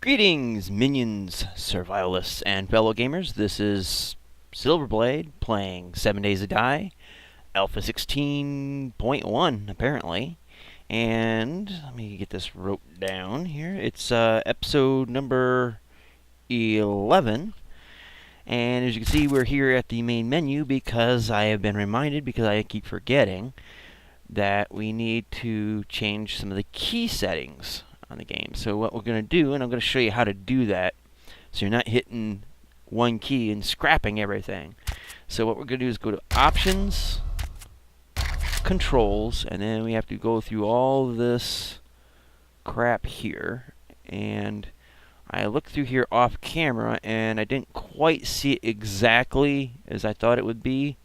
Greetings, minions, survivalists, and fellow gamers. This is Silverblade playing 7 Days to Die, Alpha 16.1, apparently. And let me get this wrote down here. It's episode number 11. And as you can see, we're here at the main menu because I have been reminded, because I keep forgetting, that we need to change some of the key settings on the game. So what we're going to do, and I'm going to show you how to do that so you're not hitting one key and scrapping everything. So what we're going to do is go to Options, Controls, and then we have to go through all this crap here. And I looked through here off camera and I didn't quite see it exactly as I thought it would be,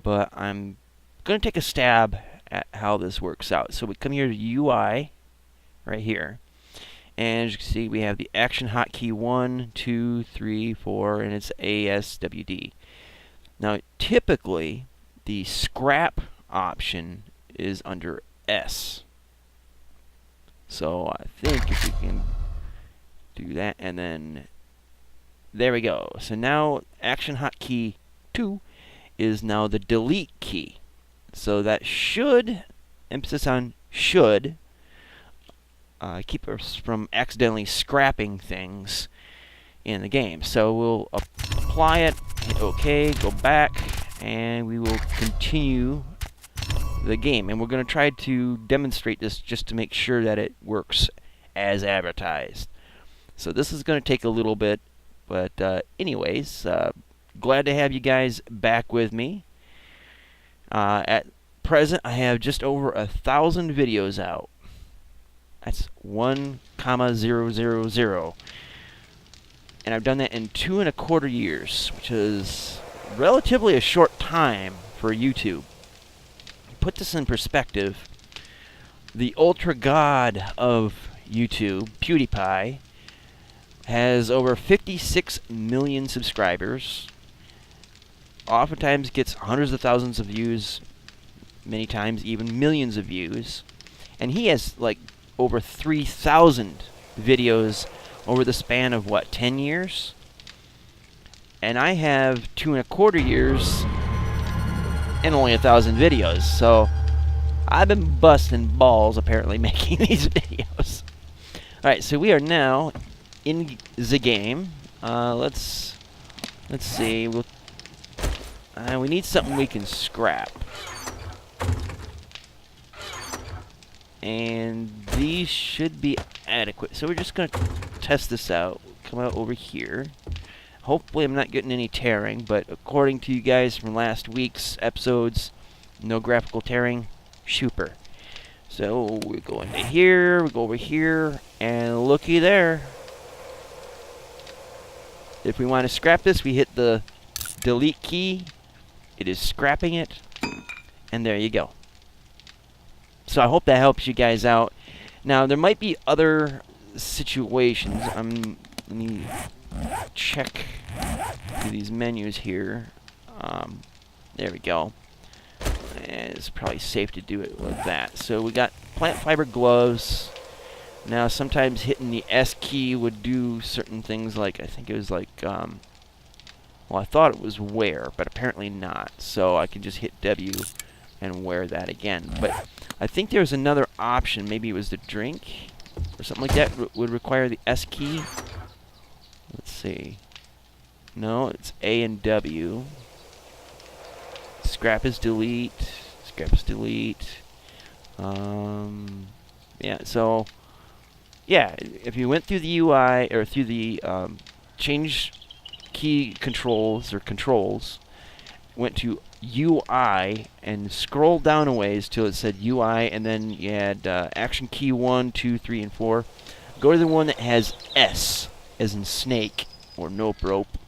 but I'm going to take a stab at how this works out. So we come here to UI right here, and as you can see, we have the action hotkey 1, 2, 3, 4, and it's ASWD. Now, typically, the scrap option is under S. So I think if we can do that, and then there we go. So now action hotkey 2 is now the delete key. So that should, emphasis on should, keep us from accidentally scrapping things in the game. So we'll apply it, hit OK, go back, and we will continue the game. And we're going to try to demonstrate this just to make sure that it works as advertised. So this is going to take a little bit, but anyways, glad to have you guys back with me. At present, I have just over 1,000 videos out. That's 1,000. And I've done that in 2¼ years, which is relatively a short time for YouTube. Put this in perspective, the ultra god of YouTube, PewDiePie, has over 56 million subscribers. Oftentimes gets hundreds of thousands of views, many times even millions of views. And he has like over 3,000 videos over the span of, what, 10 years? And I have 2¼ years and only 1,000 videos. So I've been busting balls, apparently, making these videos. Alright, so we are now in the game. Let's see. We need something we can scrap. And these should be adequate. So we're just going to test this out. Come out over here. Hopefully I'm not getting any tearing, but according to you guys from last week's episodes, no graphical tearing. Super. So we go into here, we go over here, and looky there. If we want to scrap this, we hit the delete key. It is scrapping it, and there you go. So I hope that helps you guys out. Now, there might be other situations. Let me check through these menus here. There we go. And it's probably safe to do it with that. So we got plant fiber gloves. Now, sometimes hitting the S key would do certain things, like, I think it was like, well, I thought it was wear, but apparently not. So I can just hit W and wear that again. But I think there was another option. Maybe it was the drink or something like that would require the S key. Let's see. No, it's A and W. Scrap is delete. Scrap is delete. Yeah, so, yeah, if you went through the UI, or through the change key controls, or controls, went to UI and scroll down a ways till it said UI, and then you had action key 1, 2, 3, and 4. Go to the one that has S, as in snake, or nope rope,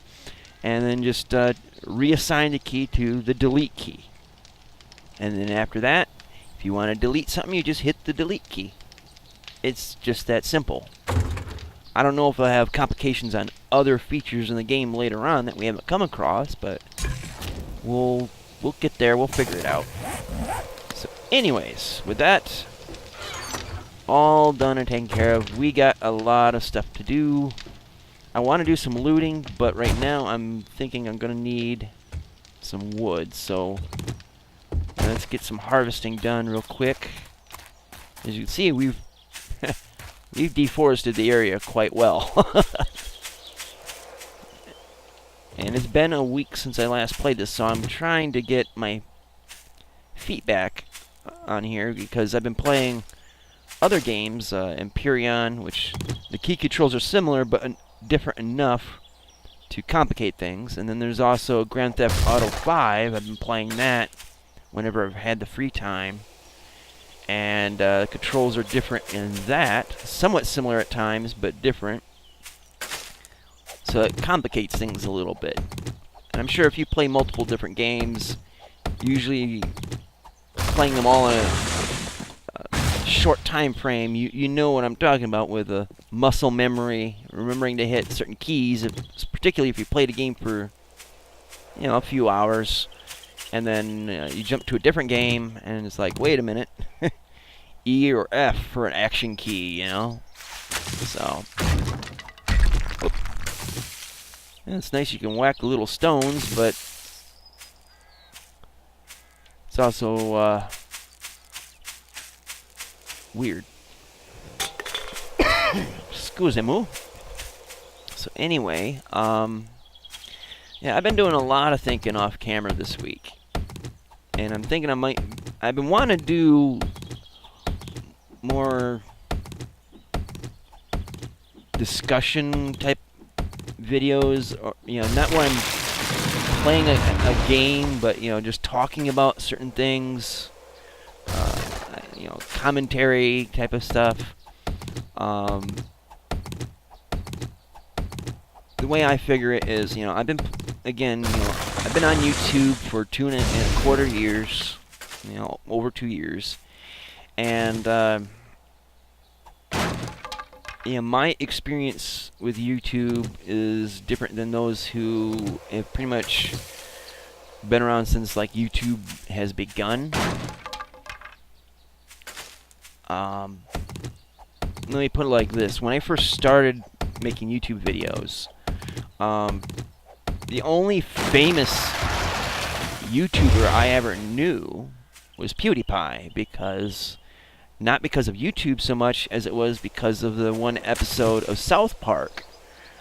and then just reassign the key to the delete key. And then after that, if you want to delete something, you just hit the delete key. It's just that simple. I don't know if I have complications on other features in the game later on that we haven't come across, but we'll get there. We'll figure it out. So anyways, with that, all done and taken care of. We got a lot of stuff to do. I want to do some looting, but right now I'm thinking I'm going to need some wood. So let's get some harvesting done real quick. As you can see, we've we've deforested the area quite well. And it's been a week since I last played this, so I'm trying to get my feet back on here because I've been playing other games, Empyrean, which the key controls are similar but different enough to complicate things. And then there's also Grand Theft Auto 5. I've been playing that whenever I've had the free time. And controls are different in that, somewhat similar at times, but different. So it complicates things a little bit. And I'm sure if you play multiple different games, usually playing them all in a short time frame, you know what I'm talking about with a muscle memory, remembering to hit certain keys, particularly if you played a game for, you know, a few hours, and then you jump to a different game, and it's like, wait a minute, E or F for an action key, you know? So, yeah, it's nice you can whack little stones, but it's also weird. Excusez-moi. So anyway, yeah, I've been doing a lot of thinking off camera this week, and I'm thinking I've been wanting to do more discussion type videos, or, you know, not when I'm playing a game, but, you know, just talking about certain things, you know, commentary type of stuff. The way I figure it is, you know, I've been on YouTube for 2.25 years, you know, over 2 years, and you know, my experience with YouTube is different than those who have pretty much been around since, like, YouTube has begun. Let me put it like this. When I first started making YouTube videos, the only famous YouTuber I ever knew was PewDiePie, not because of YouTube so much as it was because of the one episode of South Park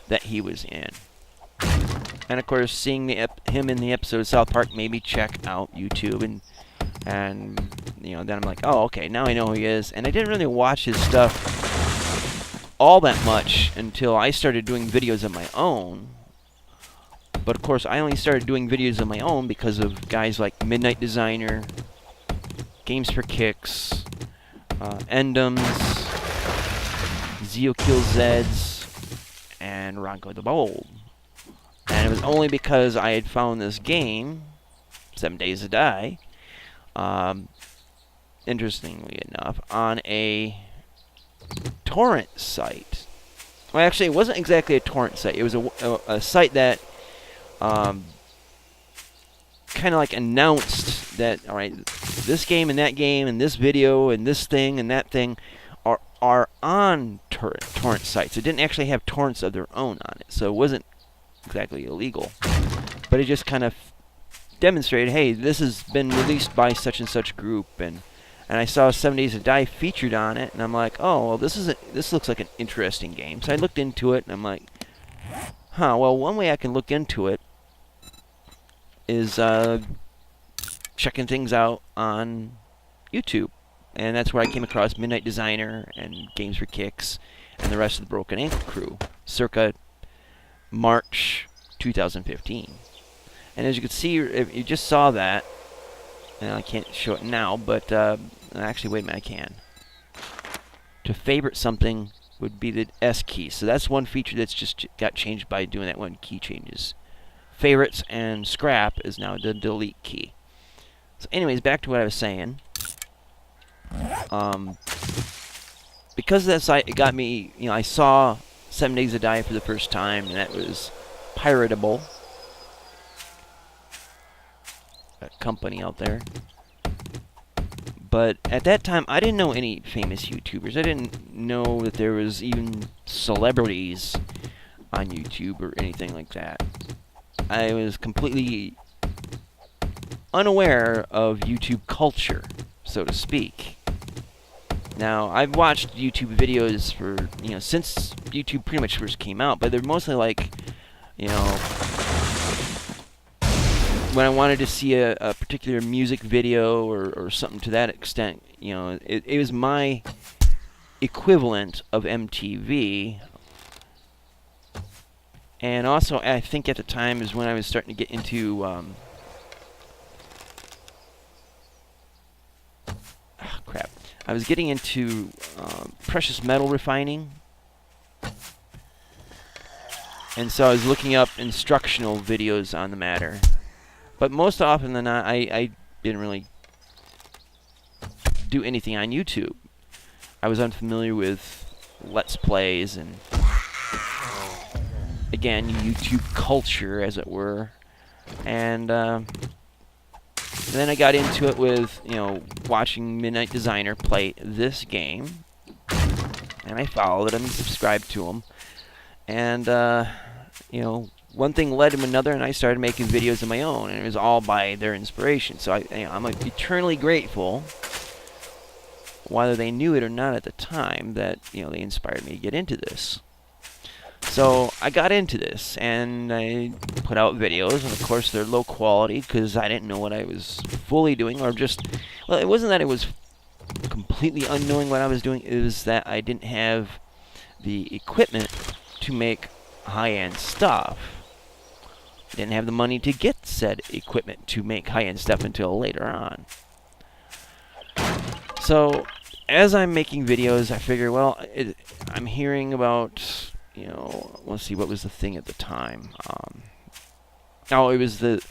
that he was in. And of course, seeing him in the episode of South Park made me check out YouTube, and you know, then I'm like, oh, okay, now I know who he is. And I didn't really watch his stuff all that much until I started doing videos of my own. But of course, I only started doing videos of my own because of guys like Midnight Designer, Games for Kicks, Endoms, ZeoKillZeds, and Ronco the Bold. And it was only because I had found this game, 7 Days to Die, interestingly enough, on a torrent site. Well, actually, it wasn't exactly a torrent site. It was a site that kind of like announced that, all right, this game and that game and this video and this thing and that thing are on torrent sites. It didn't actually have torrents of their own on it, so it wasn't exactly illegal. But it just kind of demonstrated, hey, this has been released by such and such group, and I saw 7 Days to Die featured on it, and I'm like, oh, well, this looks like an interesting game. So I looked into it, and I'm like, huh, well, one way I can look into it is checking things out on YouTube. And that's where I came across Midnight Designer and Games for Kicks and the rest of the Broken Ankle crew, circa March 2015. And as you can see, if you just saw that, and I can't show it now, but actually, wait a minute, I can. To favorite something would be the S key. So that's one feature that's just got changed by doing that one key changes. Favorites and scrap is now the delete key. So anyways, back to what I was saying. Because of that site, it got me, you know, I saw 7 Days to Die for the first time, and that was piratable. That company out there. But at that time, I didn't know any famous YouTubers. I didn't know that there was even celebrities on YouTube or anything like that. I was completely unaware of YouTube culture, so to speak. Now, I've watched YouTube videos for, since YouTube pretty much first came out, but they're mostly like, when I wanted to see a particular music video or something to that extent, it was my equivalent of MTV. And also, I think at the time is when I was starting to get into I was getting into precious metal refining. And so I was looking up instructional videos on the matter. But most often than not, I didn't really do anything on YouTube. I was unfamiliar with Let's Plays and, again, YouTube culture, as it were. And then I got into it with, watching Midnight Designer play this game. And I followed him and subscribed to him. And, one thing led to another, and I started making videos of my own, and it was all by their inspiration. So I'm eternally grateful, whether they knew it or not at the time, that they inspired me to get into this. So I got into this, and I put out videos, and of course they're low quality because I didn't know what I was fully doing, or just, well, it wasn't that I was completely unknowing what I was doing. It was that I didn't have the equipment to make high-end stuff. I didn't have the money to get said equipment to make high-end stuff until later on. So, as I'm making videos, I figure, well, I'm hearing about, let's see, what was the thing at the time? It was the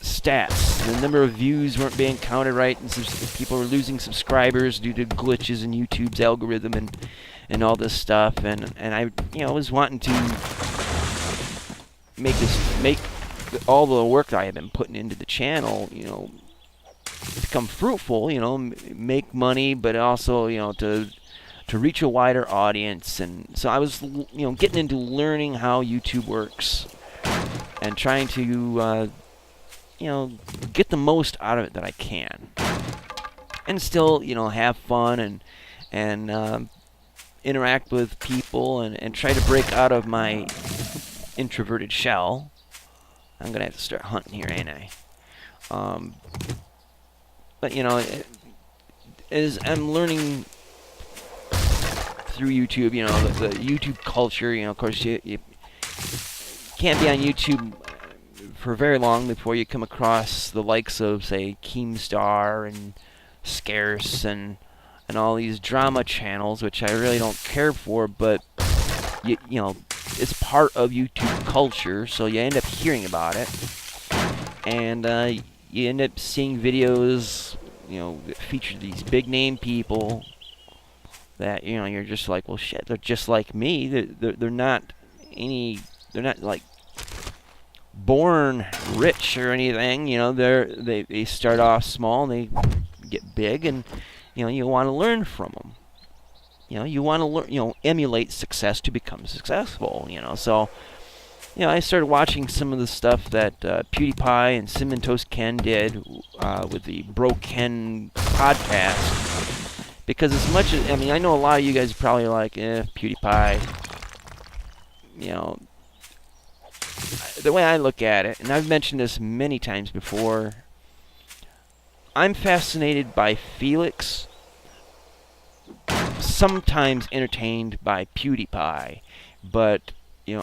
stats. The number of views weren't being counted right, and people were losing subscribers due to glitches in YouTube's algorithm and all this stuff. And I, was wanting to make all the work that I had been putting into the channel, become fruitful, make money, but also, to reach a wider audience. And so I was, getting into learning how YouTube works and trying to, get the most out of it that I can. And still, have fun and interact with people and try to break out of my introverted shell. I'm going to have to start hunting here, ain't I? But, as I'm learning through YouTube, the YouTube culture, of course, you can't be on YouTube for very long before you come across the likes of, say, Keemstar and Scarce and all these drama channels, which I really don't care for, but, it's part of YouTube culture, so you end up hearing about it. And, you end up seeing videos, that feature these big name people that, you're just like, well, shit, they're just like me. They're not like born rich or anything. They start off small and they get big, and you want to learn from them. You want to learn, emulate success to become successful. So I started watching some of the stuff that PewDiePie and Cinnamon Toast Ken did with the Bro Ken podcast. Because as much as, I know a lot of you guys are probably like, PewDiePie. The way I look at it, and I've mentioned this many times before, I'm fascinated by Felix, sometimes entertained by PewDiePie, but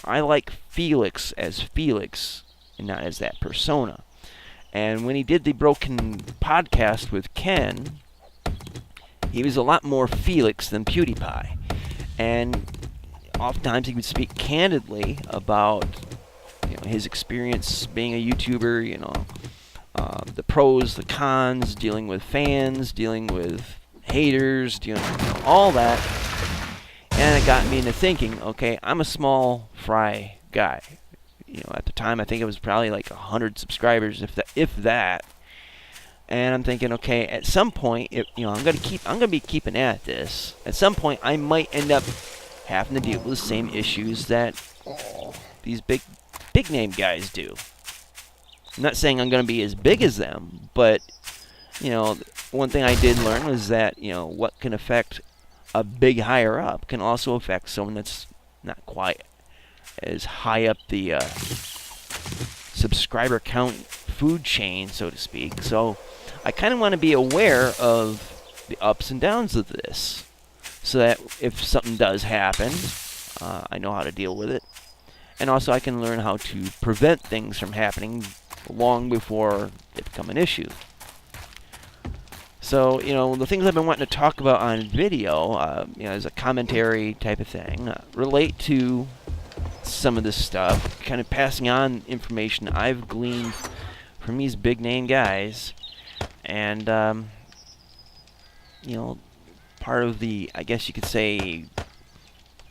I like Felix as Felix and not as that persona. And when he did the Broken podcast with Ken, he was a lot more Felix than PewDiePie. And oftentimes he would speak candidly about his experience being a YouTuber, the pros, the cons, dealing with fans, dealing with haters, all that. And it got me into thinking, okay, I'm a small fry guy. At the time, I think it was probably like 100 subscribers, if that. And I'm thinking, okay, at some point, I'm gonna be keeping at this. At some point, I might end up having to deal with the same issues that these big name guys do. I'm not saying I'm gonna be as big as them, but one thing I did learn was that what can affect a big higher up can also affect someone that's not quite as high up the subscriber count food chain, so to speak. So I kind of want to be aware of the ups and downs of this, so that if something does happen, I know how to deal with it, and also I can learn how to prevent things from happening long before they become an issue. So, the things I've been wanting to talk about on video, as a commentary type of thing, relate to some of this stuff, kind of passing on information I've gleaned from these big name guys, and, part of the, I guess you could say,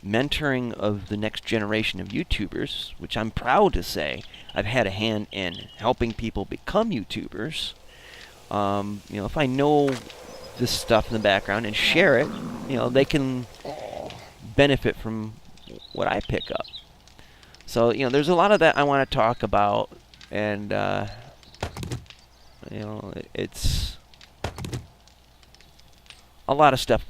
mentoring of the next generation of YouTubers, which I'm proud to say I've had a hand in helping people become YouTubers. If I know this stuff in the background and share it, they can benefit from what I pick up. So, there's a lot of that I want to talk about, and, it's a lot of stuff.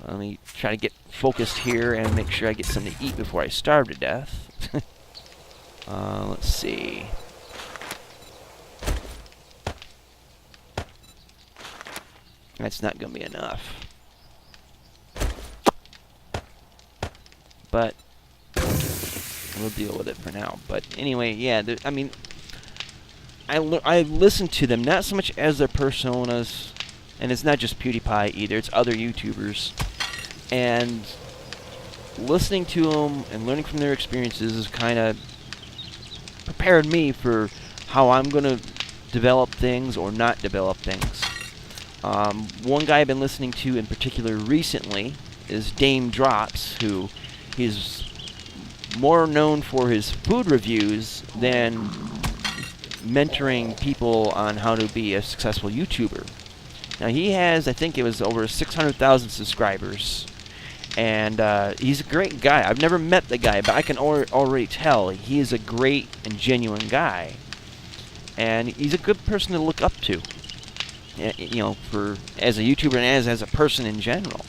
Let me try to get focused here and make sure I get something to eat before I starve to death. Let's see. That's not going to be enough. But we'll deal with it for now. But anyway, yeah, I listen to them, not so much as their personas, and it's not just PewDiePie either, it's other YouTubers. And listening to them and learning from their experiences has kind of prepared me for how I'm going to develop things or not develop things. One guy I've been listening to in particular recently is Dame Drops, who he's more known for his food reviews than mentoring people on how to be a successful YouTuber. Now he has, I think it was over 600,000 subscribers, and he's a great guy. I've never met the guy, but I can already tell he is a great and genuine guy, and he's a good person to look up to. For as a YouTuber and as a person in general.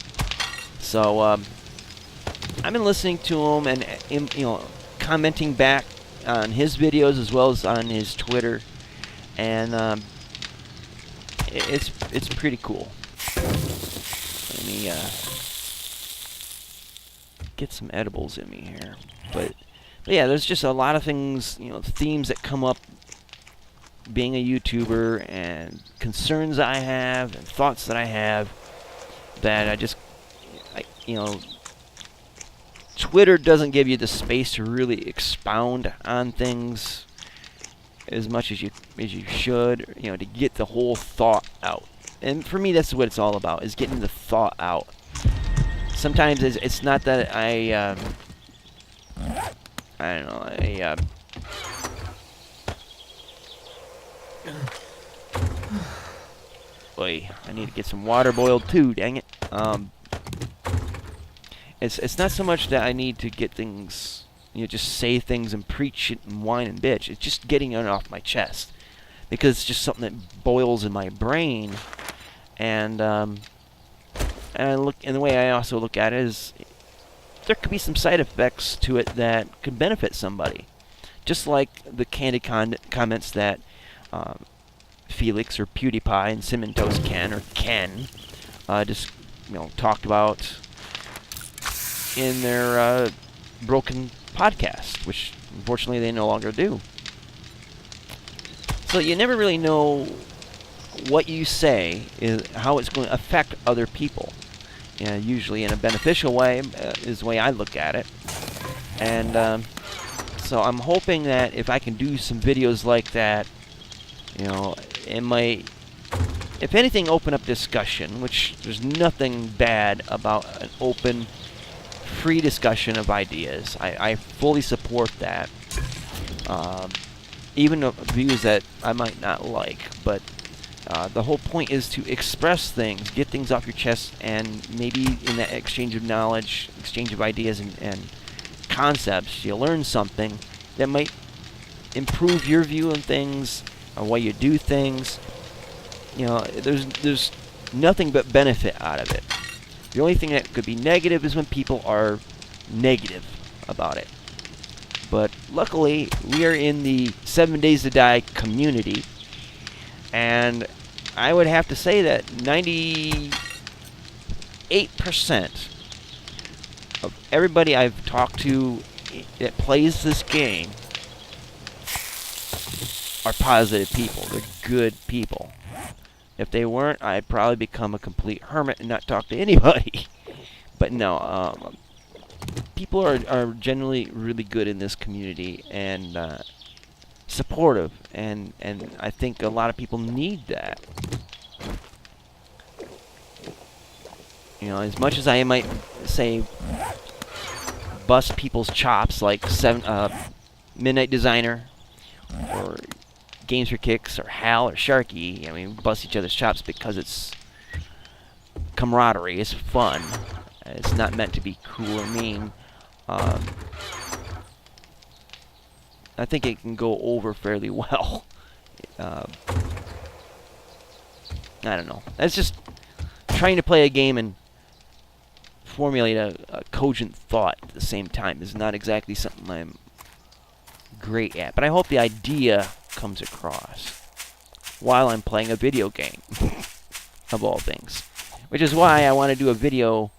So I've been listening to him and commenting back on his videos as well as on his Twitter, and it's pretty cool. Let me get some edibles in me here, but yeah, there's just a lot of things, themes that come up being a YouTuber, and concerns I have and thoughts that I have that Twitter doesn't give you the space to really expound on things as much as you should, to get the whole thought out. And for me, that's what it's all about, is getting the thought out. Sometimes it's not that I don't know, boy, I need to get some water boiled too, dang it. It's not so much that I need to get things, just say things and preach it and whine and bitch. It's just getting it off my chest, because it's just something that boils in my brain. And the way I also look at it is, there could be some side effects to it that could benefit somebody, just like the candid comments that Felix or PewDiePie and Cinnamon Toast Ken just talked about in their broken podcast, which unfortunately they no longer do. So you never really know what you say is how it's going to affect other people. Usually in a beneficial way is the way I look at it. And so I'm hoping that if I can do some videos like that, it might, if anything, open up discussion, which there's nothing bad about an open, free discussion of ideas. I fully support that. Even views that I might not like, but The whole point is to express things, get things off your chest, and maybe in that exchange of knowledge, exchange of ideas and concepts, you learn something that might improve your view on things, or why you do things. You know, there's nothing but benefit out of it. The only thing that could be negative is when people are negative about it. But luckily, we are in the 7 Days to Die community, and I would have to say that 98% of everybody I've talked to that plays this game are positive people. They're good people. If they weren't, I'd probably become a complete hermit and not talk to anybody. But no, people are generally really good in this community and supportive, and I think a lot of people need that. You know, as much as I might say bust people's chops like Midnight Designer or Games for Kicks or Hal or Sharky, I mean, bust each other's chops because it's camaraderie, it's fun. It's not meant to be cruel or mean. I think it can go over fairly well. I don't know. That's just trying to play a game and formulate a cogent thought at the same time is not exactly something I'm great at. But I hope the idea comes across while I'm playing a video game, of all things. Which is why I want to do a video,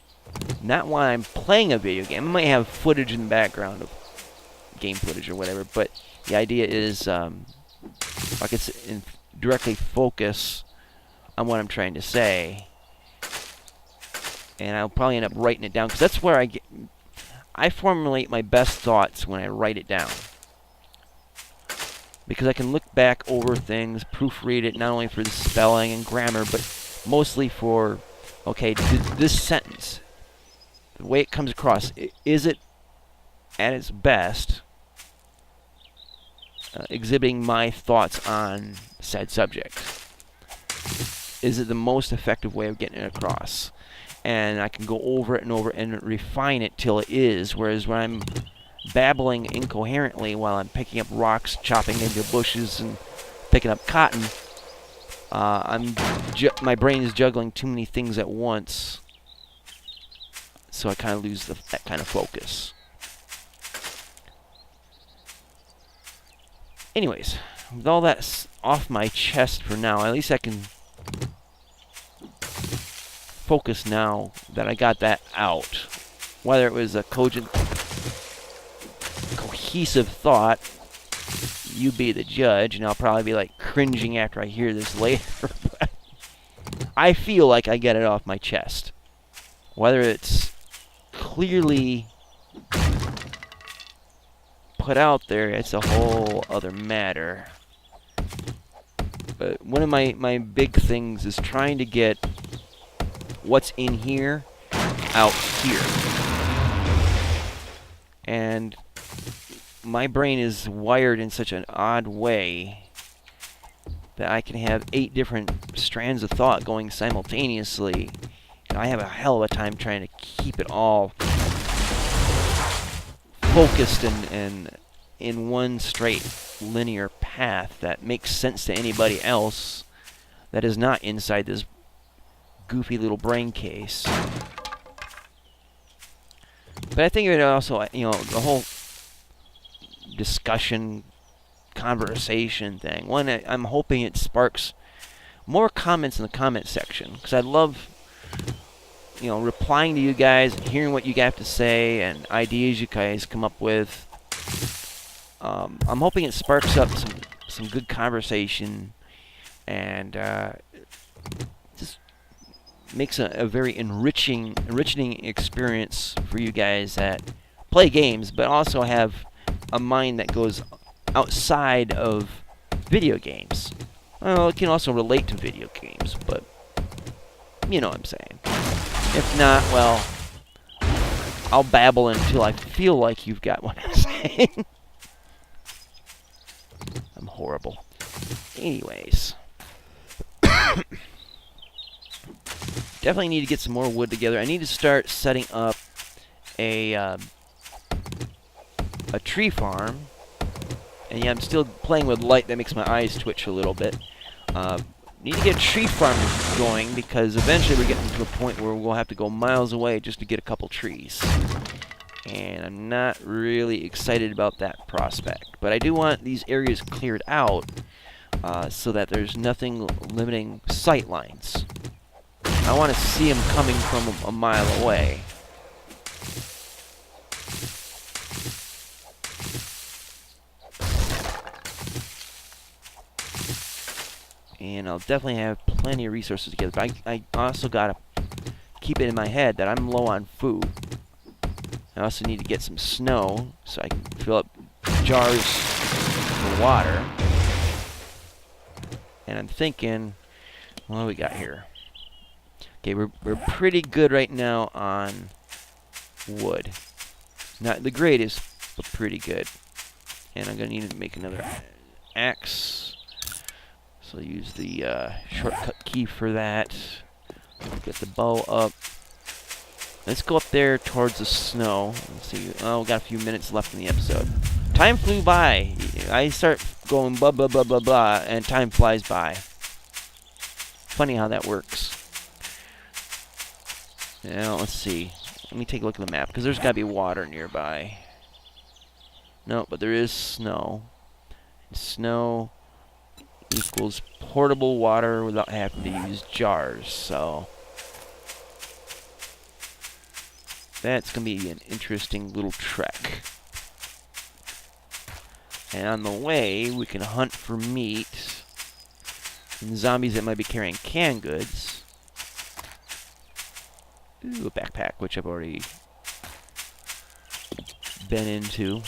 not while I'm playing a video game. I might have footage in the background of game footage or whatever, but the idea is I could directly focus on what I'm trying to say, and I'll probably end up writing it down, because that's where I formulate my best thoughts when I write it down, because I can look back over things, proofread it, not only for the spelling and grammar, but mostly for, okay, this sentence, the way it comes across, is it at its best exhibiting my thoughts on said subject? Is it the most effective way of getting it across? And I can go over it and over and refine it till it is. Whereas when I'm babbling incoherently while I'm picking up rocks, chopping into bushes, and picking up cotton, my brain is juggling too many things at once, so I kind of lose that kind of focus. Anyways, with all that off my chest for now, at least I can focus now that I got that out. Whether it was a cogent, cohesive thought, you be the judge, and I'll probably be like cringing after I hear this later. But I feel like I get it off my chest. Whether it's clearly put out there, it's a whole other matter. But one of my big things is trying to get what's in here out here. And my brain is wired in such an odd way that I can have 8 different strands of thought going simultaneously. And I have a hell of a time trying to keep it all focused and in one straight linear path that makes sense to anybody else that is not inside this goofy little brain case. But I think it also, you know, the whole discussion, conversation thing, one, I'm hoping it sparks more comments in the comment section, because I love, you know, replying to you guys, hearing what you have to say, and ideas you guys come up with. I'm hoping it sparks up some good conversation, and just makes a very enriching experience for you guys that play games, but also have a mind that goes outside of video games. Well, it can also relate to video games, but you know what I'm saying. If not, well, I'll babble until I feel like you've got what I'm saying. I'm horrible. Anyways. definitely need to get some more wood together. I need to start setting up a tree farm. And yeah, I'm still playing with light. That makes my eyes twitch a little bit. Need to get a tree farm going because eventually we're getting to a point where we'll have to go miles away just to get a couple trees. And I'm not really excited about that prospect. But I do want these areas cleared out so that there's nothing limiting sight lines. I want to see them coming from a mile away. And I'll definitely have plenty of resources together. But I also got to keep it in my head that I'm low on food. I also need to get some snow so I can fill up jars for water. And I'm thinking, what do we got here? Okay, we're pretty good right now on wood. Not the greatest, but pretty good. And I'm going to need to make another axe. So I'll use the shortcut key for that. Get the bow up. Let's go up there towards the snow. Let's see. Oh, we got a few minutes left in the episode. Time flew by. I start going blah, blah, blah, blah, blah, and time flies by. Funny how that works. Now, let's see. Let me take a look at the map, because there's got to be water nearby. No, but there is snow. And snow equals portable water without having to use jars, so that's going to be an interesting little trek. And on the way, we can hunt for meat and zombies that might be carrying canned goods. Ooh, a backpack, which I've already been into.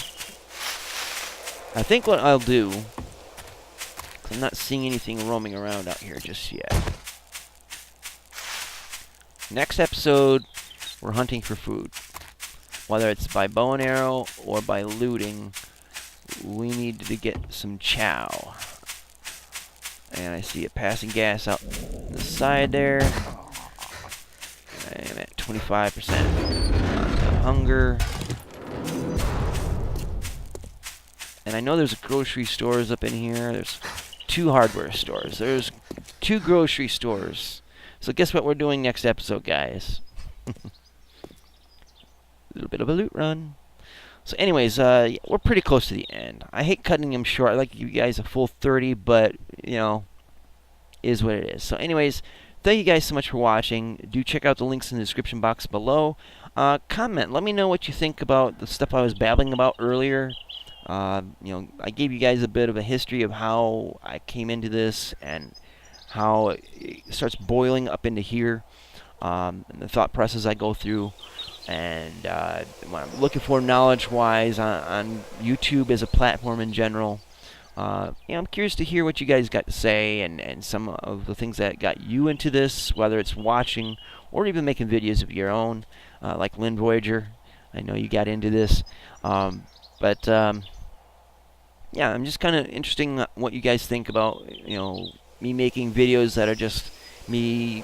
I think what I'll do, I'm not seeing anything roaming around out here just yet. Next episode, we're hunting for food. Whether it's by bow and arrow or by looting, we need to get some chow. And I see it passing gas out the side there. I am at 25% hunger. And I know there's grocery stores up in here. There's 2 hardware stores. There's 2 grocery stores. So guess what we're doing next episode, guys? A little bit of a loot run. So anyways, we're pretty close to the end. I hate cutting them short. I like to give you guys a full 30, but, you know, is what it is. So anyways, thank you guys so much for watching. Do check out the links in the description box below. Comment. Let me know what you think about the stuff I was babbling about earlier. You know, I gave you guys a bit of a history of how I came into this and how it starts boiling up into here, and the thought process I go through, and what I'm looking for knowledge-wise on YouTube as a platform in general. You know, I'm curious to hear what you guys got to say and some of the things that got you into this, whether it's watching or even making videos of your own, like Lynn Voyager. I know you got into this. Yeah, I'm just kind of interested in what you guys think about, you know, me making videos that are just me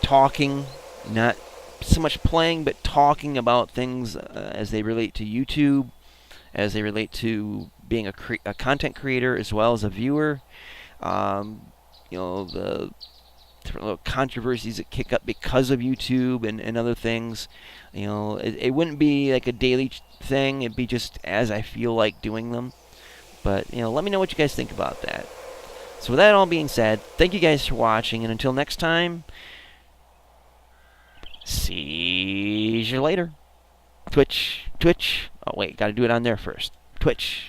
talking, not so much playing, but talking about things as they relate to YouTube, as they relate to being a content creator as well as a viewer. You know, the different little controversies that kick up because of YouTube and other things. You know, it wouldn't be like a daily thing. It'd be just as I feel like doing them. But, you know, let me know what you guys think about that. So with that all being said, thank you guys for watching, and until next time, see you later. Twitch. Oh wait, gotta do it on there first. Twitch.